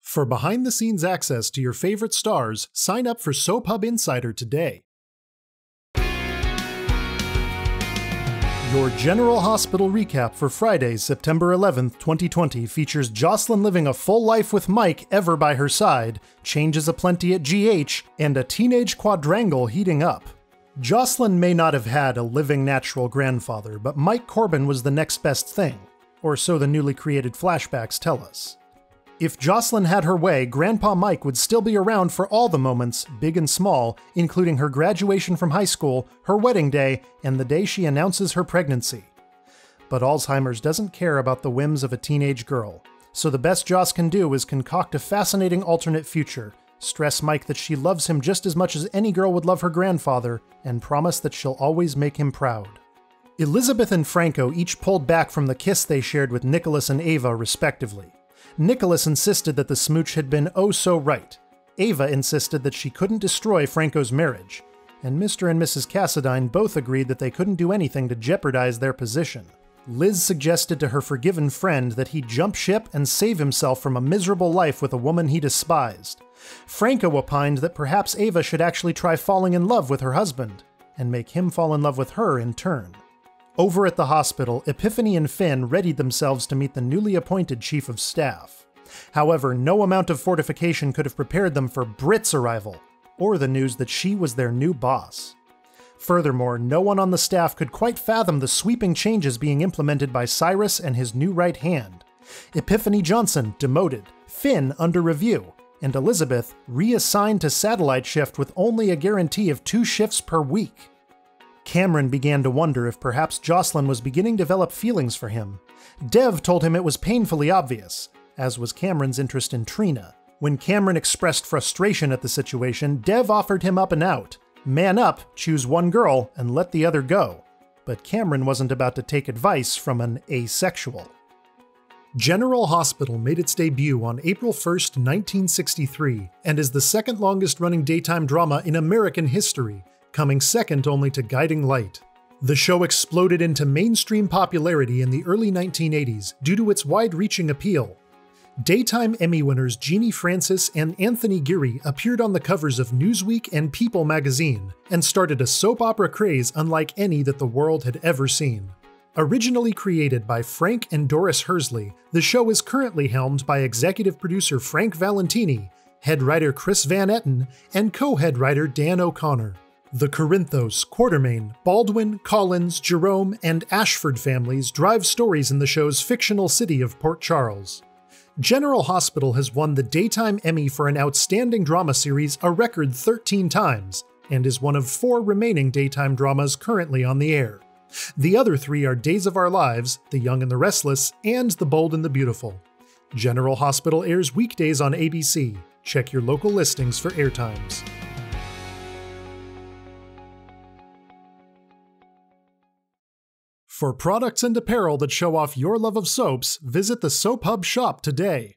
For behind-the-scenes access to your favorite stars, sign up for Soap Hub Insider today. Your General Hospital recap for Friday, September 11th, 2020 features Josslyn living a full life with Mike ever by her side, changes aplenty at GH, and a teenage quadrangle heating up. Josslyn may not have had a living natural grandfather, but Mike Corbin was the next best thing, or so the newly created flashbacks tell us. If Josslyn had her way, Grandpa Mike would still be around for all the moments, big and small, including her graduation from high school, her wedding day, and the day she announces her pregnancy. But Alzheimer's doesn't care about the whims of a teenage girl, so the best Joss can do is concoct a fascinating alternate future, stress Mike that she loves him just as much as any girl would love her grandfather, and promise that she'll always make him proud. Elizabeth and Franco each pulled back from the kiss they shared with Nicholas and Ava, respectively. Nicholas insisted that the smooch had been oh so right. Ava insisted that she couldn't destroy Franco's marriage. And Mr. and Mrs. Cassadine both agreed that they couldn't do anything to jeopardize their position. Liz suggested to her forgiven friend that he jump ship and save himself from a miserable life with a woman he despised. Franco opined that perhaps Ava should actually try falling in love with her husband, and make him fall in love with her in turn. Over at the hospital, Epiphany and Finn readied themselves to meet the newly appointed chief of staff. However, no amount of fortification could have prepared them for Britt's arrival, or the news that she was their new boss. Furthermore, no one on the staff could quite fathom the sweeping changes being implemented by Cyrus and his new right hand. Epiphany Johnson demoted, Finn under review, and Elizabeth reassigned to satellite shift with only a guarantee of 2 shifts per week. Cameron began to wonder if perhaps Josslyn was beginning to develop feelings for him. Dev told him it was painfully obvious, as was Cameron's interest in Trina. When Cameron expressed frustration at the situation, Dev offered him up and out. Man up, choose one girl, and let the other go. But Cameron wasn't about to take advice from an asexual. General Hospital made its debut on April 1st, 1963, and is the second longest running daytime drama in American history, coming second only to Guiding Light. The show exploded into mainstream popularity in the early 1980s due to its wide-reaching appeal. Daytime Emmy winners Jeannie Francis and Anthony Geary appeared on the covers of Newsweek and People magazine, and started a soap opera craze unlike any that the world had ever seen. Originally created by Frank and Doris Hersley, the show is currently helmed by executive producer Frank Valentini, head writer Chris Van Etten, and co-head writer Dan O'Connor. The Corinthos, Quartermain, Baldwin, Collins, Jerome, and Ashford families drive stories in the show's fictional city of Port Charles. General Hospital has won the Daytime Emmy for an Outstanding Drama Series a record 13 times, and is one of 4 remaining daytime dramas currently on the air. The other 3 are Days of Our Lives, The Young and the Restless, and The Bold and the Beautiful. General Hospital airs weekdays on ABC. Check your local listings for airtimes. For products and apparel that show off your love of soaps, visit the Soap Hub shop today.